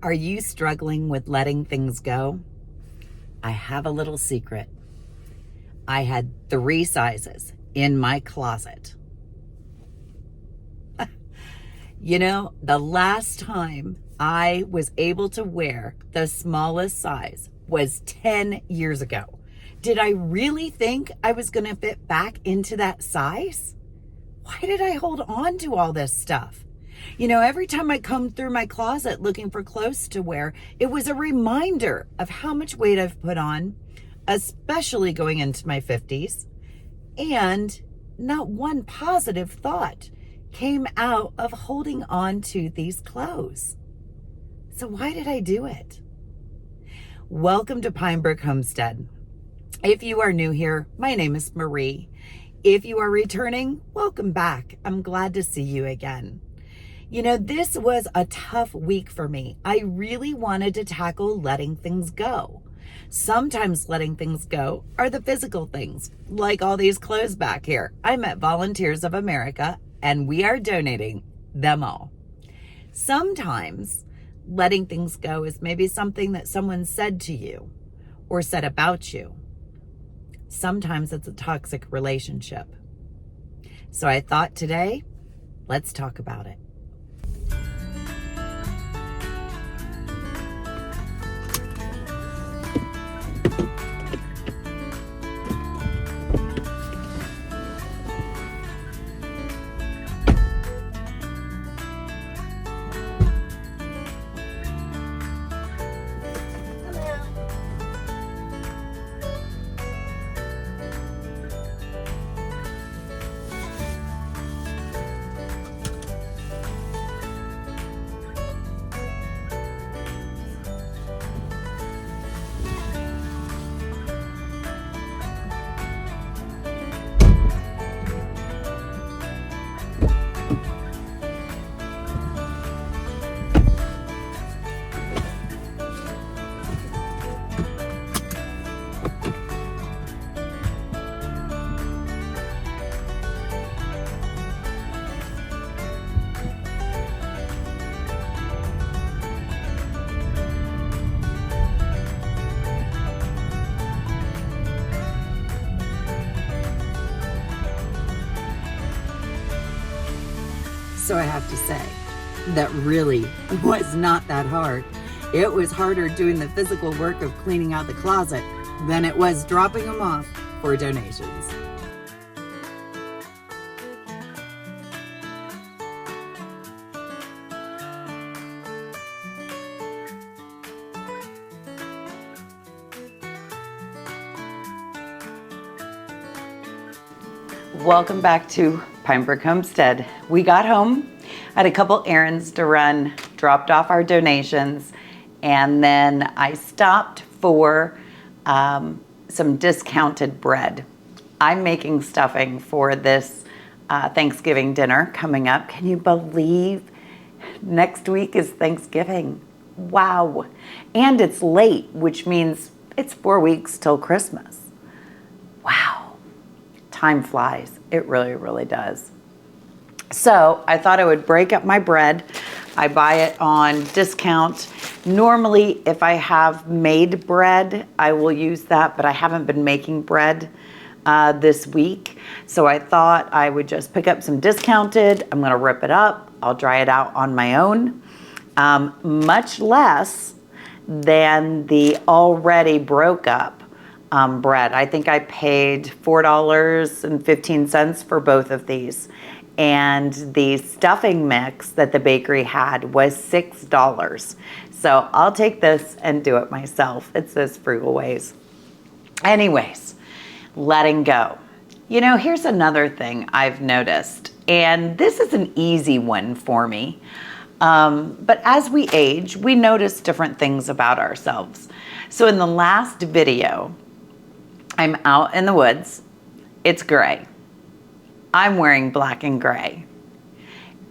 Are you struggling with letting things go? I have a little secret. I had 3 sizes in my closet. The last time I was able to wear the smallest size was 10 years ago. Did I really think I was going to fit back into that size? Why did I hold on to all this stuff? Every time I come through my closet looking for clothes to wear, it was a reminder of how much weight I've put on, especially going into my 50s. And not one positive thought came out of holding on to these clothes. So why did I do it? Welcome to Pinebrook Homestead. If you are new here, my name is Marie. If you are returning, welcome back. I'm glad to see you again. This was a tough week for me. I really wanted to tackle letting things go. Sometimes letting things go are the physical things, like all these clothes back here. I met Volunteers of America, and we are donating them all. Sometimes letting things go is maybe something that someone said to you or said about you. Sometimes it's a toxic relationship. So I thought today, let's talk about it. So I have to say, that really was not that hard. It was harder doing the physical work of cleaning out the closet than it was dropping them off for donations. Welcome back to Pinebrook Homestead. We got home, had a couple errands to run, dropped off our donations, and then I stopped for some discounted bread. I'm making stuffing for this Thanksgiving dinner coming up. Can you believe next week is Thanksgiving? Wow. And it's late, which means it's 4 weeks till Christmas. Wow. Time flies. It really, really does. So I thought I would break up my bread. I buy it on discount. Normally, if I have made bread, I will use that, but I haven't been making bread this week. So I thought I would just pick up some discounted. I'm going to rip it up. I'll dry it out on my own. Much less than the already broke up bread. I think I paid $4.15 for both of these. And the stuffing mix that the bakery had was $6. So I'll take this and do it myself. It's those frugal ways. Anyways, letting go. Here's another thing I've noticed, and this is an easy one for me. But as we age, we notice different things about ourselves. So in the last video, I'm out in the woods. It's gray. I'm wearing black and gray.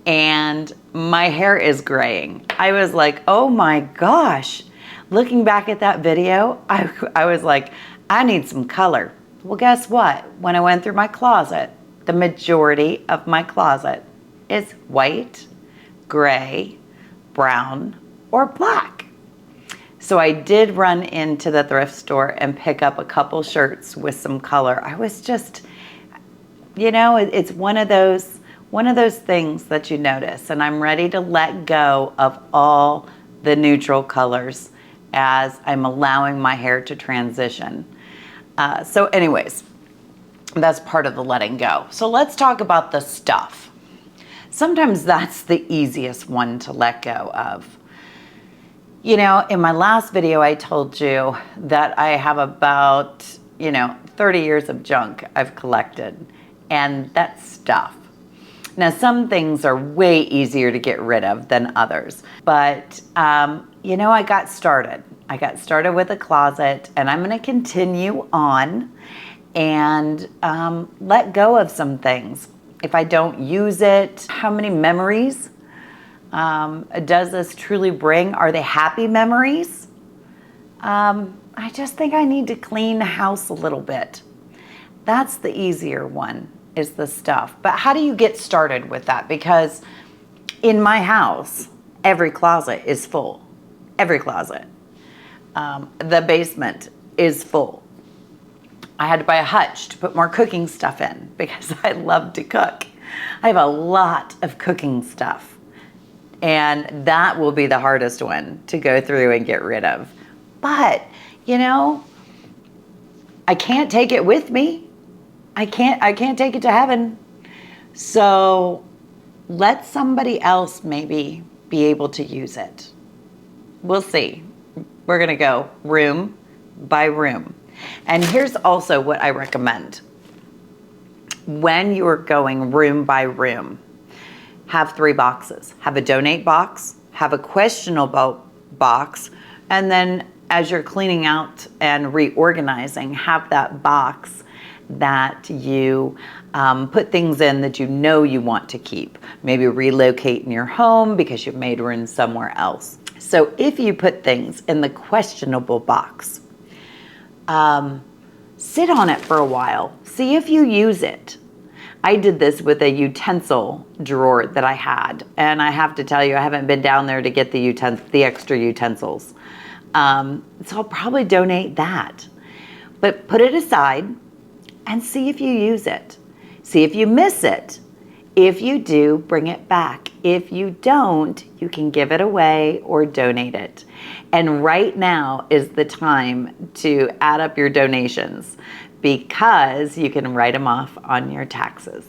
And my hair is graying. I was like, oh my gosh. Looking back at that video, I was like, I need some color. Well, guess what? When I went through my closet, the majority of my closet is white, gray, brown, or black. So I did run into the thrift store and pick up a couple shirts with some color. I was just, you know, it's one of those things that you notice, and I'm ready to let go of all the neutral colors as I'm allowing my hair to transition. So anyways, that's part of the letting go. So let's talk about the stuff. Sometimes that's the easiest one to let go of. You know, in my last video, I told you that I have about, 30 years of junk I've collected, and that's stuff. Now, some things are way easier to get rid of than others, but, I got started. I got started with a closet, and I'm going to continue on and let go of some things. If I don't use it, how many memories does this truly bring? Are they happy memories? I just think I need to clean the house a little bit. That's the easier one, is the stuff. But how do you get started with that? Because in my house, every closet is full. Every closet. The basement is full. I had to buy a hutch to put more cooking stuff in because I love to cook. I have a lot of cooking stuff. And that will be the hardest one to go through and get rid of. But, I can't take it with me. I can't take it to heaven. So let somebody else maybe be able to use it. We'll see. We're going to go room by room. And here's also what I recommend. When you're going room by room, have 3 boxes. Have a donate box, have a questionable box, and then as you're cleaning out and reorganizing, have that box that you put things in that you know you want to keep. Maybe relocate in your home because you've made room somewhere else. So if you put things in the questionable box, sit on it for a while. See if you use it. I did this with a utensil drawer that I had, and I have to tell you, I haven't been down there to get the extra utensils. So I'll probably donate that. But put it aside and see if you use it. See if you miss it. If you do, bring it back. If you don't, you can give it away or donate it. And right now is the time to add up your donations, because you can write them off on your taxes.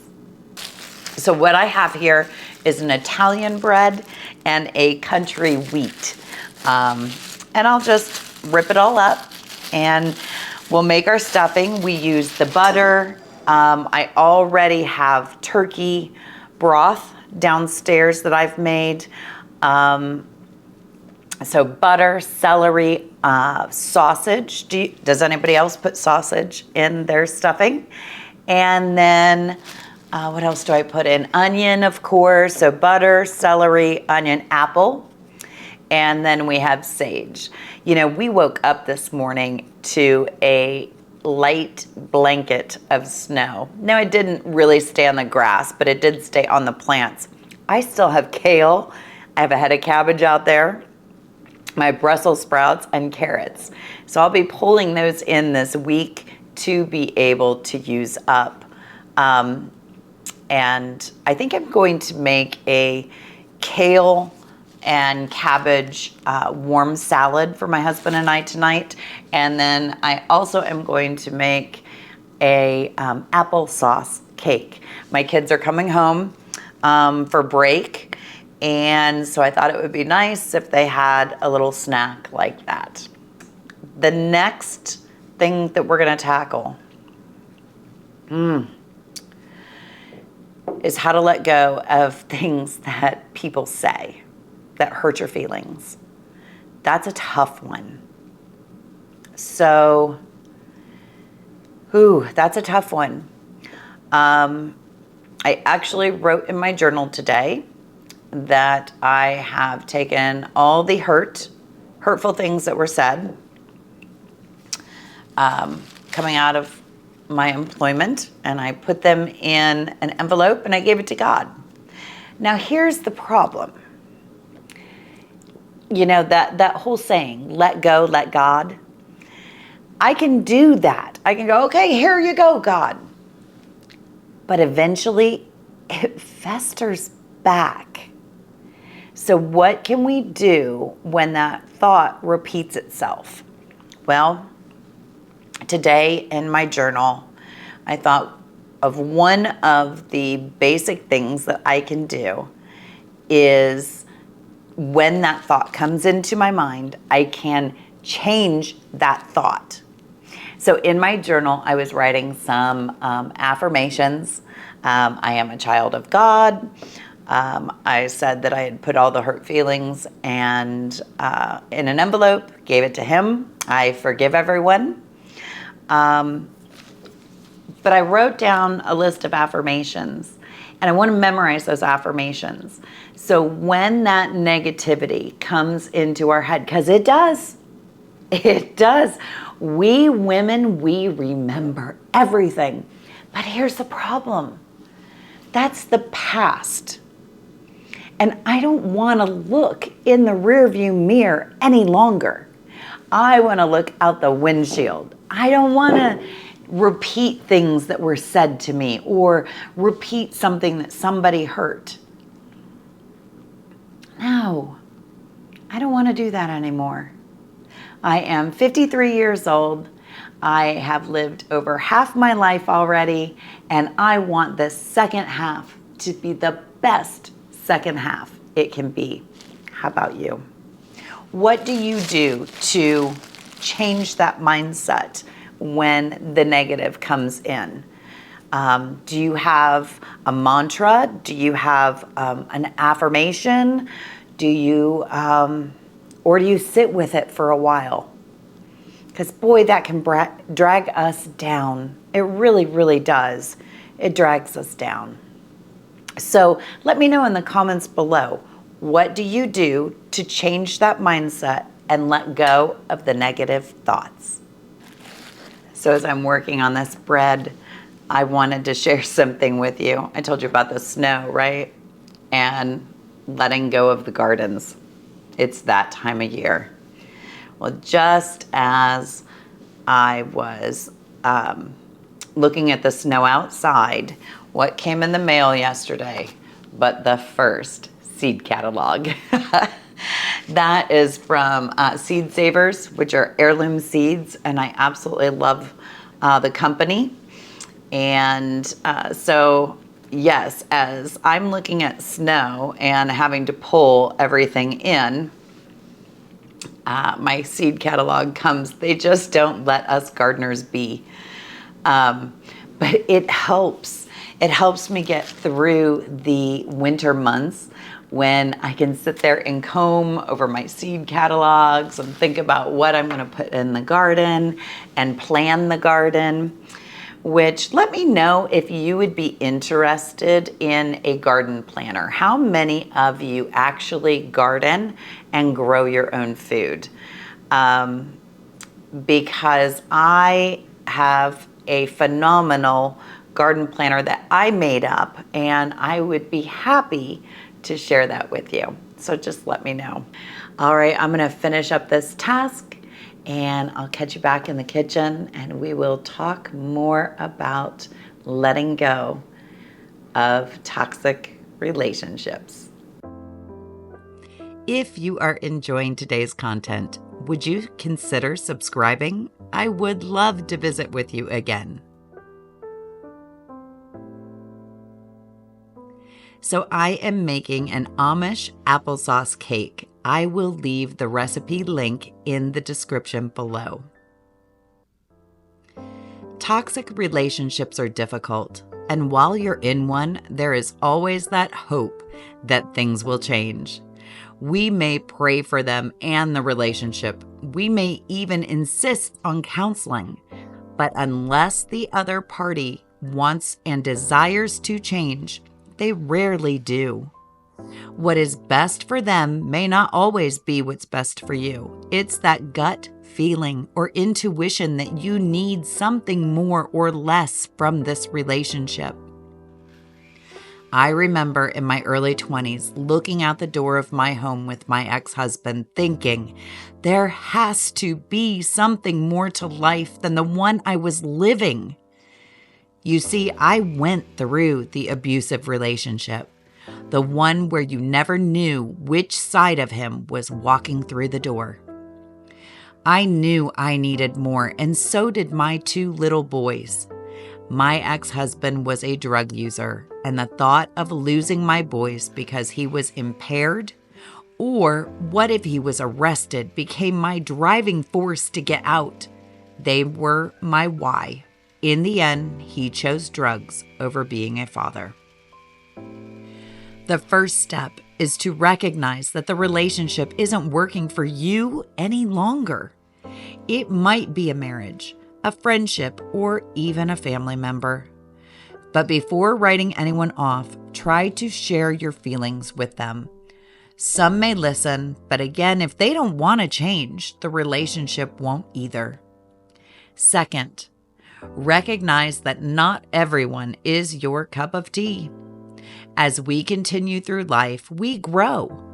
So what I have here is an Italian bread and a country wheat. And I'll just rip it all up and we'll make our stuffing. We use the butter. I already have turkey broth downstairs that I've made. So butter, celery, sausage. Does anybody else put sausage in their stuffing? And then what else do I put in? Onion, of course. So butter, celery, onion, apple. And then we have sage. We woke up this morning to a light blanket of snow. Now, it didn't really stay on the grass, but it did stay on the plants. I still have kale. I have a head of cabbage out there, my Brussels sprouts, and carrots. So I'll be pulling those in this week to be able to use up. And I think I'm going to make a kale and cabbage warm salad for my husband and I tonight. And then I also am going to make a applesauce cake. My kids are coming home for break, and so I thought it would be nice if they had a little snack like that. The next thing that we're going to tackle is how to let go of things that people say that hurt your feelings. That's a tough one. So, that's a tough one. I actually wrote in my journal today that I have taken all the hurtful things that were said coming out of my employment, and I put them in an envelope and I gave it to God. Now, here's the problem. that whole saying, let go, let God. I can do that. I can go, okay, here you go, God. But eventually it festers back. So what can we do when that thought repeats itself? Well, today in my journal, I thought of one of the basic things that I can do is when that thought comes into my mind, I can change that thought. So in my journal, I was writing some affirmations. I am a child of God. I said that I had put all the hurt feelings and in an envelope, gave it to him. I forgive everyone. But I wrote down a list of affirmations, and I want to memorize those affirmations. So when that negativity comes into our head, because it does, we women, we remember everything. But here's the problem. That's the past. And I don't want to look in the rearview mirror any longer. I want to look out the windshield. I don't want to repeat things that were said to me or repeat something that somebody hurt. No, I don't want to do that anymore. I am 53 years old. I have lived over half my life already, and I want this second half to be the best second half it can be. How about you? What do you do to change that mindset when the negative comes in? Do you have a mantra? Do you have an affirmation? Do you, or do you sit with it for a while? Because boy, that can drag us down. It really, really does. It drags us down. So let me know in the comments below, what do you do to change that mindset and let go of the negative thoughts? So as I'm working on this bread, I wanted to share something with you. I told you about the snow, right? And letting go of the gardens. It's that time of year. Well, just as I was looking at the snow outside, what came in the mail yesterday but the first seed catalog. That is from Seed Savers, which are heirloom seeds, and I absolutely love the company. And so yes, as I'm looking at snow and having to pull everything in, my seed catalog comes. They just don't let us gardeners be. But it helps. It helps me get through the winter months when I can sit there and comb over my seed catalogs and think about what I'm going to put in the garden and plan the garden. Which, let me know if you would be interested in a garden planner. How many of you actually garden and grow your own food? Because I have a phenomenal garden planner that I made up, and I would be happy to share that with you. So just let me know. All right, I'm gonna finish up this task, and I'll catch you back in the kitchen, and we will talk more about letting go of toxic relationships. If you are enjoying today's content, would you consider subscribing? I would love to visit with you again. So I am making an Amish applesauce cake. I will leave the recipe link in the description below. Toxic relationships are difficult, and while you're in one, there is always that hope that things will change. We may pray for them and the relationship. We may even insist on counseling, but unless the other party wants and desires to change, they rarely do. What is best for them may not always be what's best for you. It's that gut feeling or intuition that you need something more or less from this relationship. I remember in my early 20s looking out the door of my home with my ex-husband thinking, there has to be something more to life than the one I was living. You see, I went through the abusive relationship, the one where you never knew which side of him was walking through the door. I knew I needed more, and so did my 2 little boys. My ex-husband was a drug user, and the thought of losing my boys because he was impaired, or what if he was arrested, became my driving force to get out. They were my why. In the end, he chose drugs over being a father. The first step is to recognize that the relationship isn't working for you any longer. It might be a marriage, a friendship, or even a family member. But before writing anyone off, try to share your feelings with them. Some may listen, but again, if they don't want to change, the relationship won't either. Second, recognize that not everyone is your cup of tea. As we continue through life, we grow.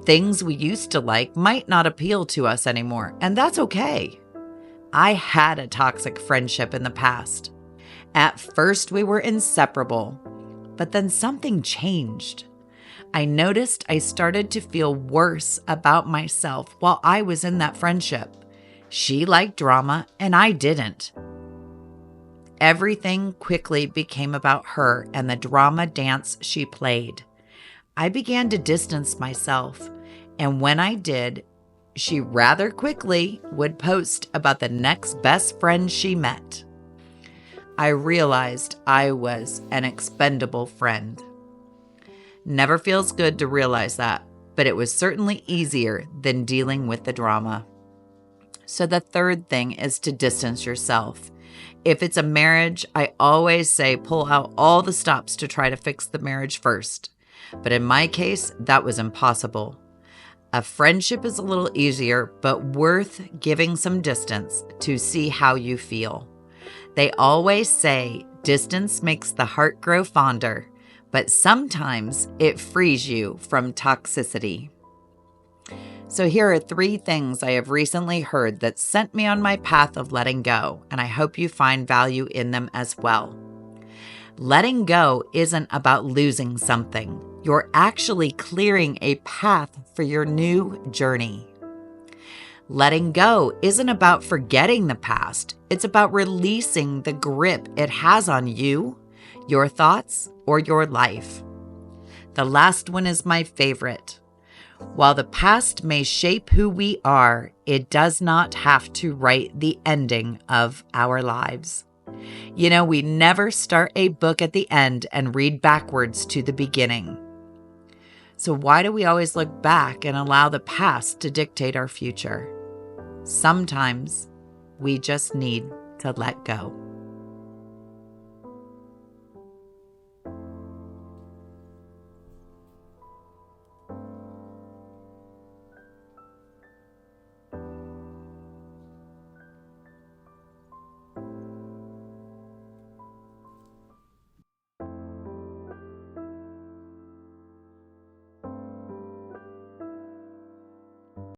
Things we used to like might not appeal to us anymore, and that's okay. I had a toxic friendship in the past. At first, we were inseparable, but then something changed. I noticed I started to feel worse about myself while I was in that friendship. She liked drama, and I didn't. Everything quickly became about her and the drama dance she played. I began to distance myself, and when I did, she rather quickly would post about the next best friend she met. I realized I was an expendable friend. Never feels good to realize that, but it was certainly easier than dealing with the drama. So the third thing is to distance yourself. If it's a marriage, I always say pull out all the stops to try to fix the marriage first. But in my case, that was impossible. A friendship is a little easier, but worth giving some distance to see how you feel. They always say distance makes the heart grow fonder, but sometimes it frees you from toxicity. So here are 3 things I have recently heard that sent me on my path of letting go, and I hope you find value in them as well. Letting go isn't about losing something. You're actually clearing a path for your new journey. Letting go isn't about forgetting the past. It's about releasing the grip it has on you, your thoughts, or your life. The last one is my favorite. While the past may shape who we are, it does not have to write the ending of our lives. You know, we never start a book at the end and read backwards to the beginning. So why do we always look back and allow the past to dictate our future? Sometimes we just need to let go.